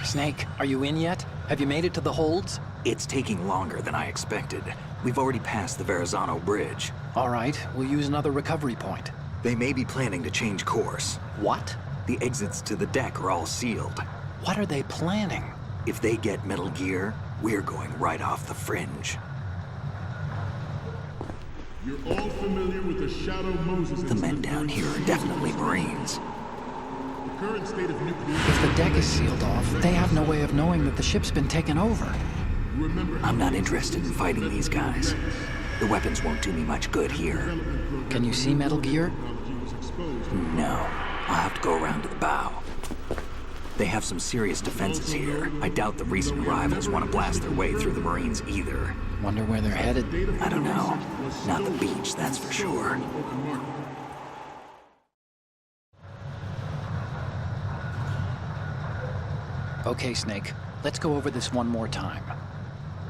Snake, are you in yet? Have you made it to the holds? It's taking longer than I expected. We've already passed the Verrazano Bridge. All right, we'll use another recovery point. They may be planning to change course. What? The exits to the deck are all sealed. What are they planning? If they get Metal Gear, we're going right off the fringe. You're all familiar with the Shadow Moses The men down here are definitely Marines. The current state of nuclear... If the deck is sealed off, they have no way of knowing that the ship's been taken over. I'm not interested in fighting these guys. The weapons won't do me much good here. Can you see Metal Gear? No. I'll have to go around to the bow. They have some serious defenses here. I doubt the recent arrivals want to blast their way through the Marines either. Wonder where they're headed? I don't know. Not the beach, that's for sure. Okay, Snake. Let's go over this one more time.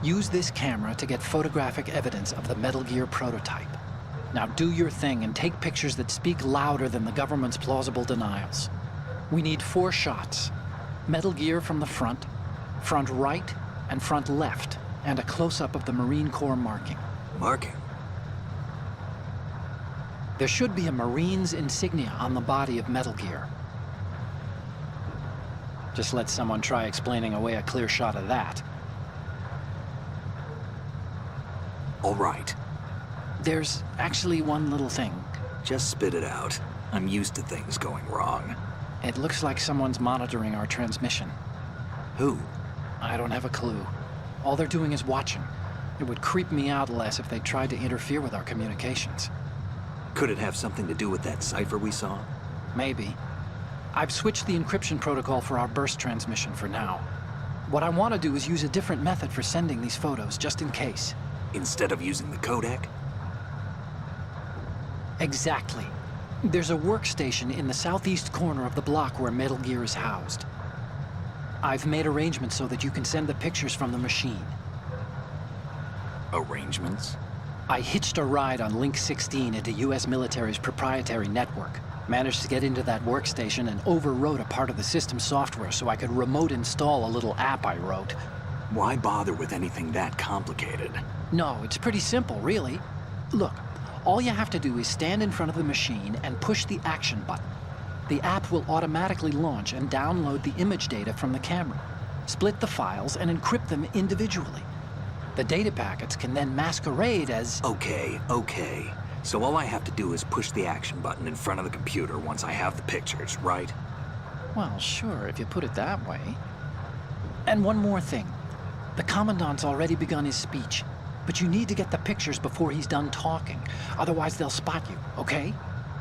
Use this camera to get photographic evidence of the Metal Gear prototype. Now do your thing and take pictures that speak louder than the government's plausible denials. We need 4 shots. Metal Gear from the front right, and front left, and a close-up of the Marine Corps marking. Marking? There should be a Marine's insignia on the body of Metal Gear. Just let someone try explaining away a clear shot of that. All right. There's actually one little thing. Just spit it out. I'm used to things going wrong. It looks like someone's monitoring our transmission. Who? I don't have a clue. All they're doing is watching. It would creep me out less if they tried to interfere with our communications. Could it have something to do with that cipher we saw? Maybe. I've switched the encryption protocol for our burst transmission for now. What I want to do is use a different method for sending these photos, just in case. Instead of using the codec? Exactly. There's a workstation in the southeast corner of the block where Metal Gear is housed. I've made arrangements so that you can send the pictures from the machine. Arrangements? I hitched a ride on Link 16 into U.S. military's proprietary network. Managed to get into that workstation and overwrote a part of the system software so I could remote install a little app I wrote. Why bother with anything that complicated? No, it's pretty simple, really. Look, all you have to do is stand in front of the machine and push the action button. The app will automatically launch and download the image data from the camera, split the files, and encrypt them individually. The data packets can then masquerade as... Okay. So all I have to do is push the action button in front of the computer once I have the pictures, right? Well, sure, if you put it that way. And one more thing. The Commandant's already begun his speech, but you need to get the pictures before he's done talking. Otherwise, they'll spot you, okay?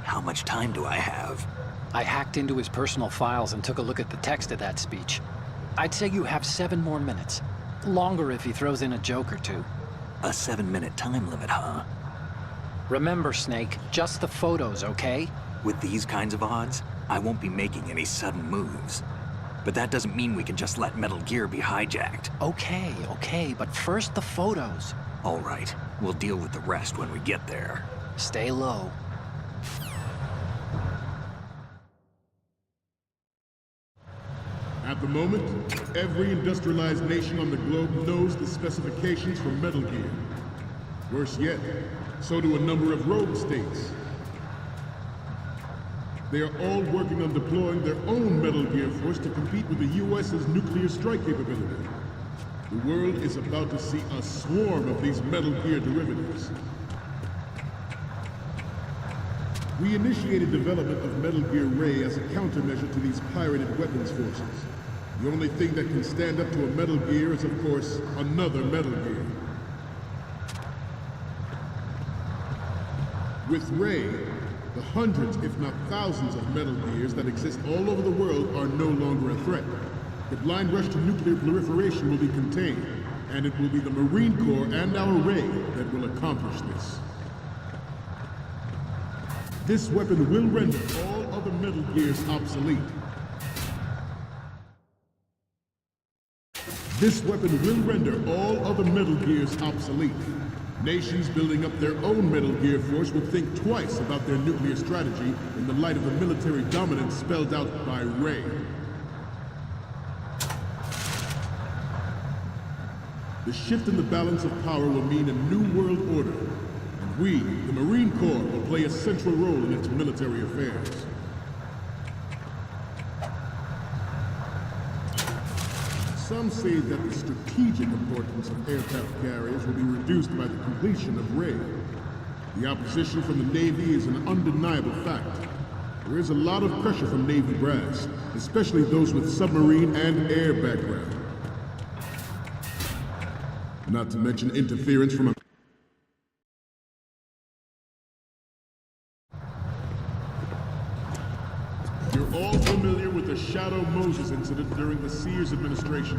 How much time do I have? I hacked into his personal files and took a look at the text of that speech. I'd say you have 7 more minutes. Longer if he throws in a joke or two. A 7-minute time limit, huh? Remember, Snake, just the photos, okay? With these kinds of odds, I won't be making any sudden moves. But that doesn't mean we can just let Metal Gear be hijacked. Okay, but first the photos. All right, we'll deal with the rest when we get there. Stay low. At the moment, every industrialized nation on the globe knows the specifications for Metal Gear. Worse yet, so do a number of rogue states. They are all working on deploying their own Metal Gear force to compete with the U.S.'s nuclear strike capability. The world is about to see a swarm of these Metal Gear derivatives. We initiated development of Metal Gear Ray as a countermeasure to these pirated weapons forces. The only thing that can stand up to a Metal Gear is, of course, another Metal Gear. With Ray, the hundreds, if not thousands, of Metal Gears that exist all over the world are no longer a threat. The blind rush to nuclear proliferation will be contained, and it will be the Marine Corps and our Ray that will accomplish this. This weapon will render all other Metal Gears obsolete. This weapon will render all other Metal Gears obsolete. Nations building up their own Metal Gear force will think twice about their nuclear strategy in the light of the military dominance spelled out by Ray. The shift in the balance of power will mean a new world order, and we, the Marine Corps, will play a central role in its military affairs. Some say that the strategic importance of aircraft carriers will be reduced by the completion of RAID. The opposition from the Navy is an undeniable fact. There is a lot of pressure from Navy brass, especially those with submarine and air background. Not to mention interference from a... You're all familiar with the Shadow Moses incident during the Sears administration.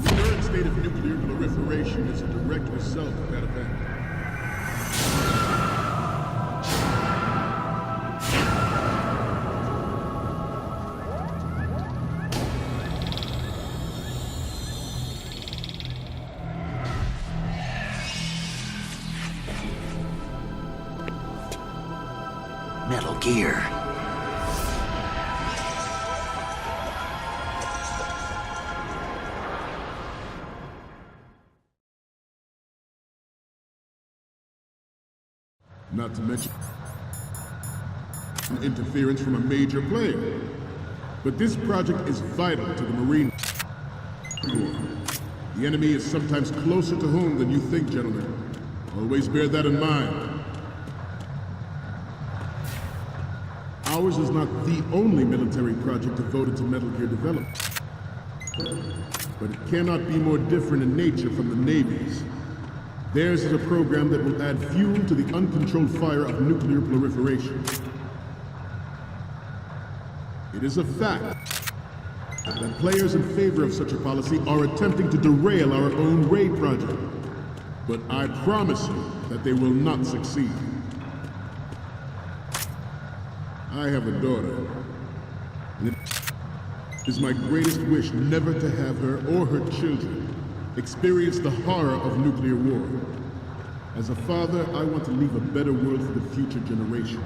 The current state of nuclear proliferation is a direct result of that event. Metal Gear. Not to mention interference from a major player. But this project is vital to the Marine Corps. The enemy is sometimes closer to home than you think, gentlemen. Always bear that in mind. Ours is not the only military project devoted to Metal Gear development. But it cannot be more different in nature from the Navy's. Theirs is a program that will add fuel to the uncontrolled fire of nuclear proliferation. It is a fact that players in favor of such a policy are attempting to derail our own RAID project. But I promise you that they will not succeed. I have a daughter, and it is my greatest wish never to have her or her children experience the horror of nuclear war. As a father, I want to leave a better world for the future generation.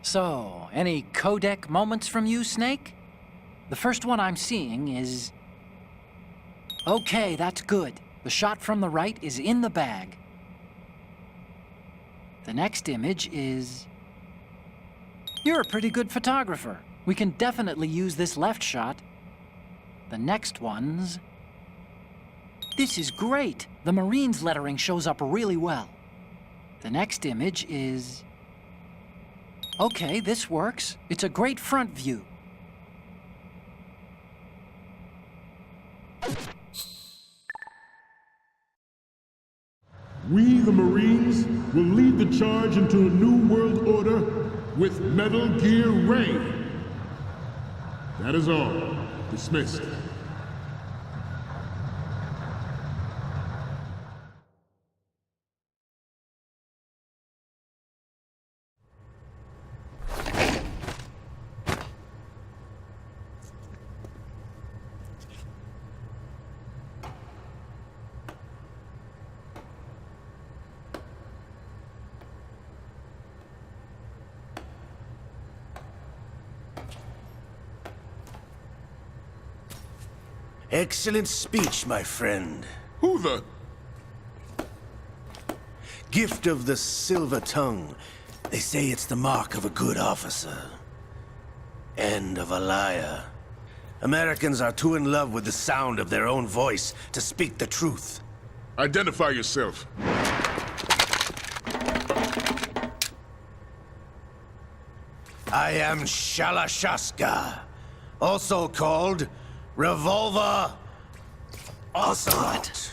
So, any codec moments from you, Snake? The first one I'm seeing is... Okay, that's good. The shot from the right is in the bag. The next image is... You're a pretty good photographer. We can definitely use this left shot. The next one's... This is great. The Marines lettering shows up really well. The next image is... Okay, this works. It's a great front view. We, the Marines, will lead the charge into a new world order with Metal Gear Ray. That is all. Dismissed. Excellent speech, my friend. Who the... Gift of the silver tongue. They say it's the mark of a good officer. And of a liar. Americans are too in love with the sound of their own voice to speak the truth. Identify yourself. I am Shalashaska, also called Revolver Ocelot.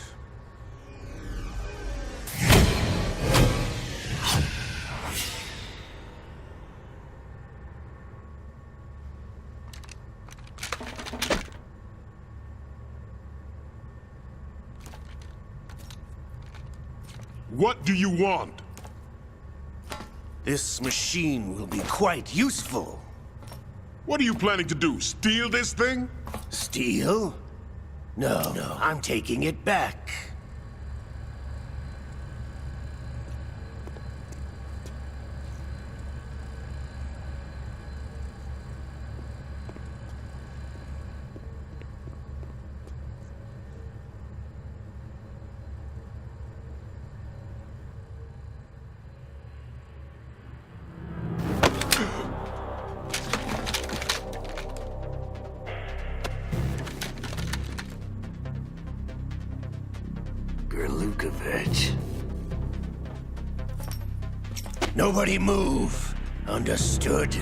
What do you want? This machine will be quite useful. What are you planning to do? Steal this thing? Steal? No, I'm taking it back. Nobody move. Understood?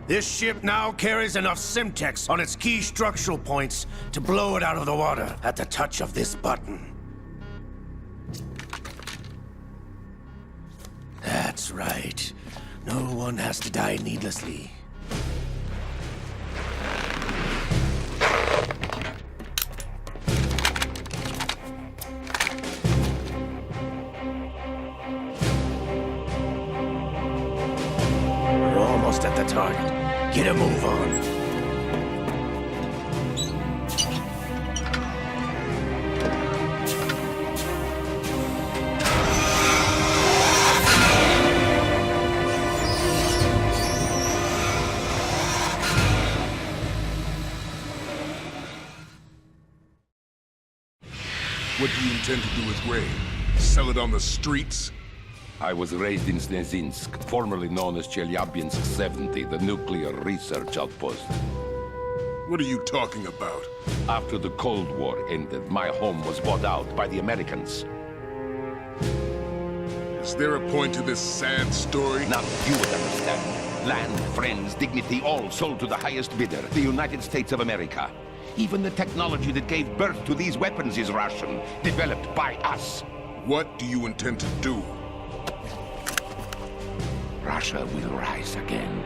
This ship now carries enough Simtex on its key structural points to blow it out of the water at the touch of this button. That's right. No one has to die needlessly. We're almost at the target. Get a move on. What do you intend to do with Gray? Sell it on the streets? I was raised in Snezinsk, formerly known as Chelyabinsk 70, the nuclear research outpost. What are you talking about? After the Cold War ended, my home was bought out by the Americans. Is there a point to this sad story? Now you would understand. Land, friends, dignity, all sold to the highest bidder, the United States of America. Even the technology that gave birth to these weapons is Russian, developed by us. What do you intend to do? Russia will rise again.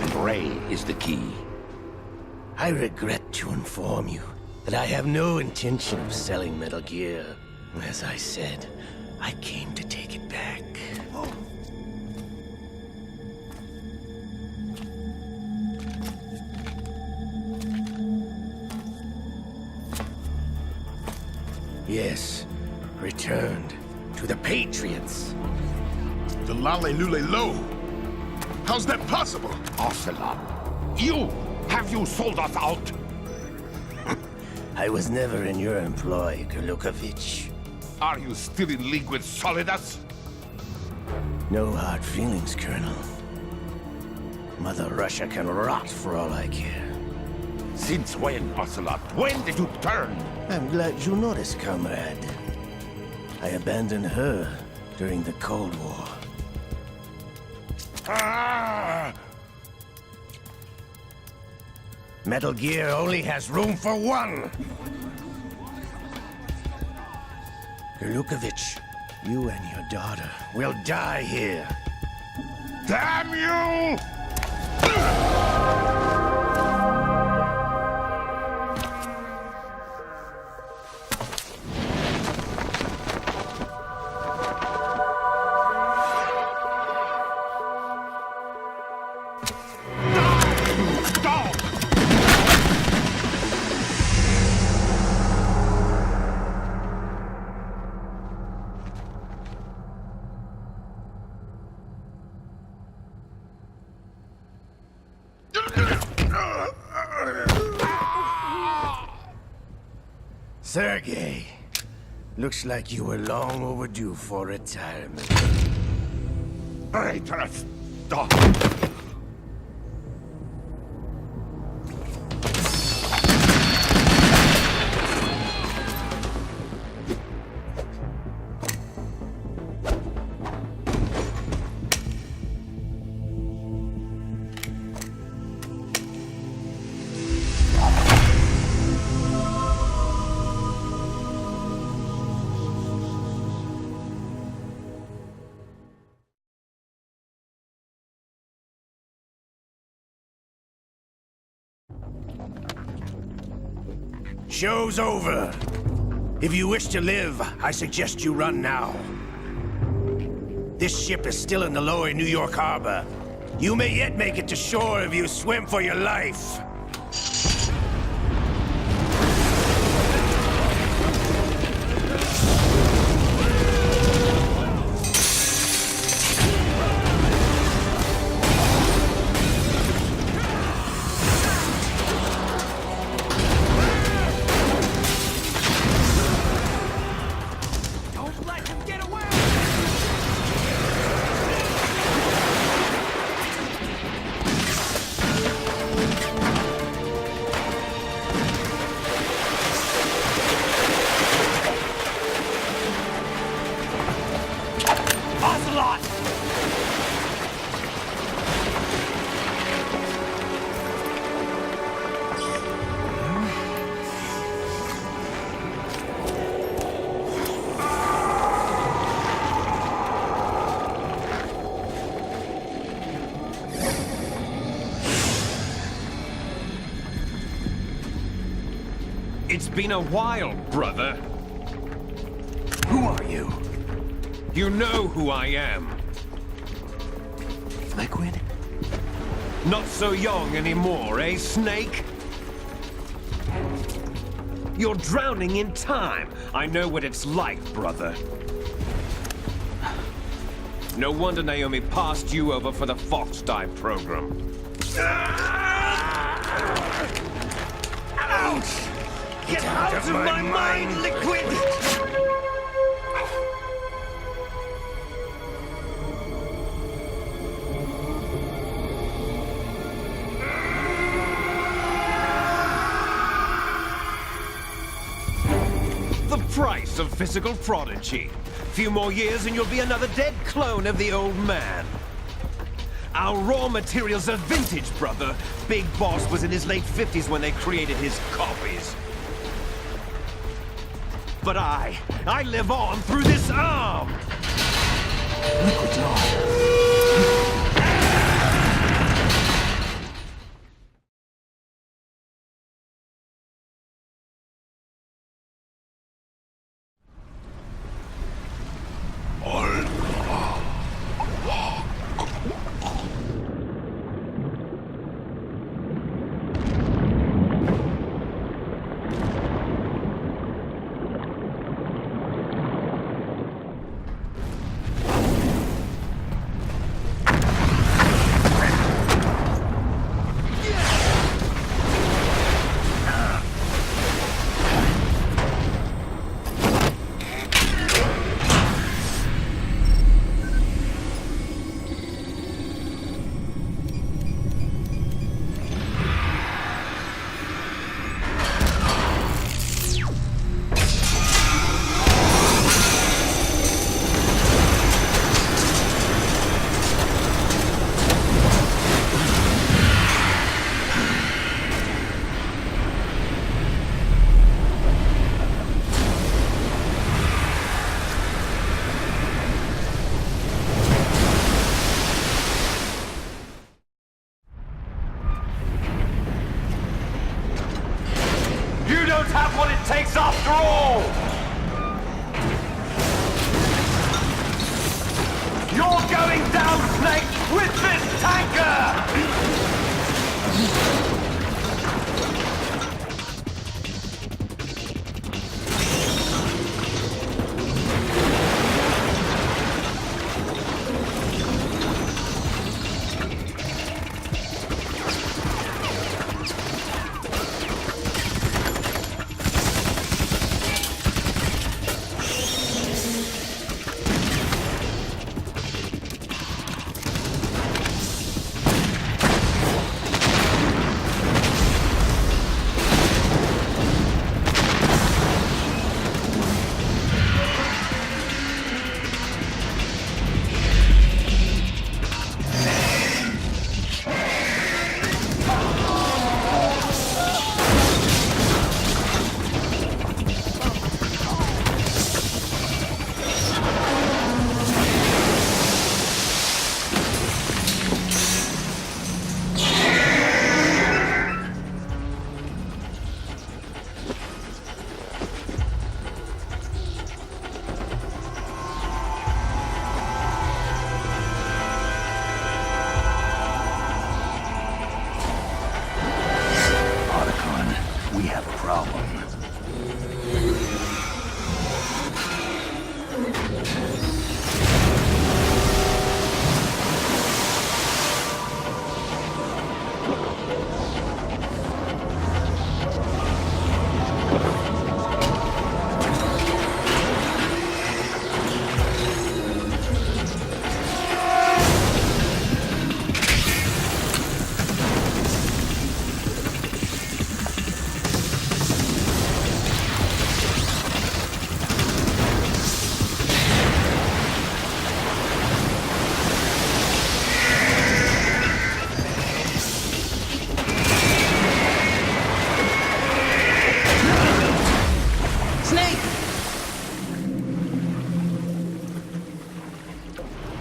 And Ray is the key. I regret to inform you that I have no intention of selling Metal Gear. As I said, I came to take it back. Yes, returned to the Patriots. The Lale Lule Lo? How's that possible? Ocelot, have you sold us out? I was never in your employ, Gurlukovich. Are you still in league with Solidus? No hard feelings, Colonel. Mother Russia can rot for all I care. Since when, Ocelot? When did you turn? I'm glad you noticed, comrade. I abandoned her during the Cold War. Ah! Metal Gear only has room for one! Gurlukovich, you and your daughter will die here. Damn you! Sergei, looks like you were long overdue for retirement. Traitorous dog! Show's over. If you wish to live, I suggest you run now. This ship is still in the lower New York harbor. You may yet make it to shore if you swim for your life. Ocelot! It's been a while, brother. Who are you? You know who I am. Liquid? Not so young anymore, eh, Snake? You're drowning in time. I know what it's like, brother. No wonder Naomi passed you over for the Fox Dive program. Ouch! Get out of my mind, Liquid! The price of physical prodigy. Few more years and you'll be another dead clone of the old man. Our raw materials are vintage, brother. Big Boss was in his late 50s when they created his copies. But I live on through this arm! Liquid's on.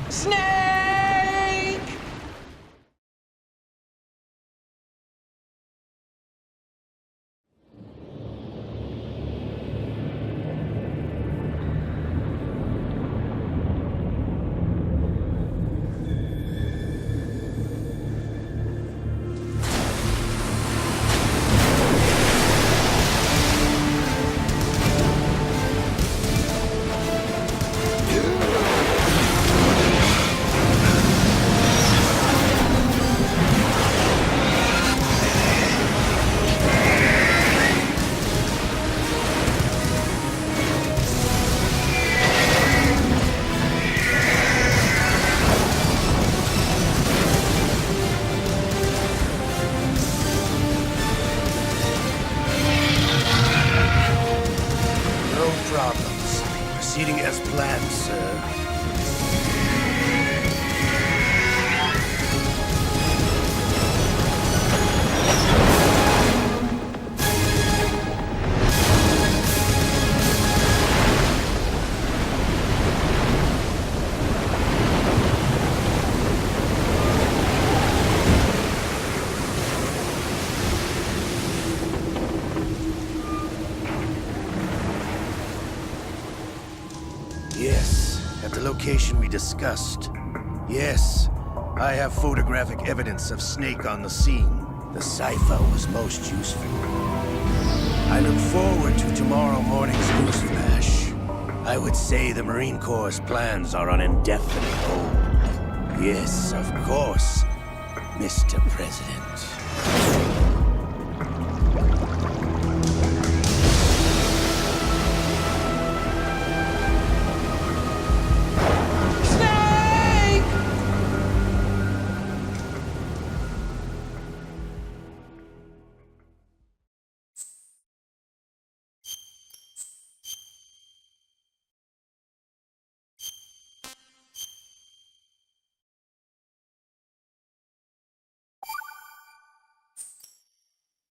Snake! No problems. Proceeding as planned, sir. Yes, at the location we discussed. Yes, I have photographic evidence of Snake on the scene. The cipher was most useful. I look forward to tomorrow morning's news flash. I would say the Marine Corps' plans are on indefinite hold. Yes, of course, Mr. President.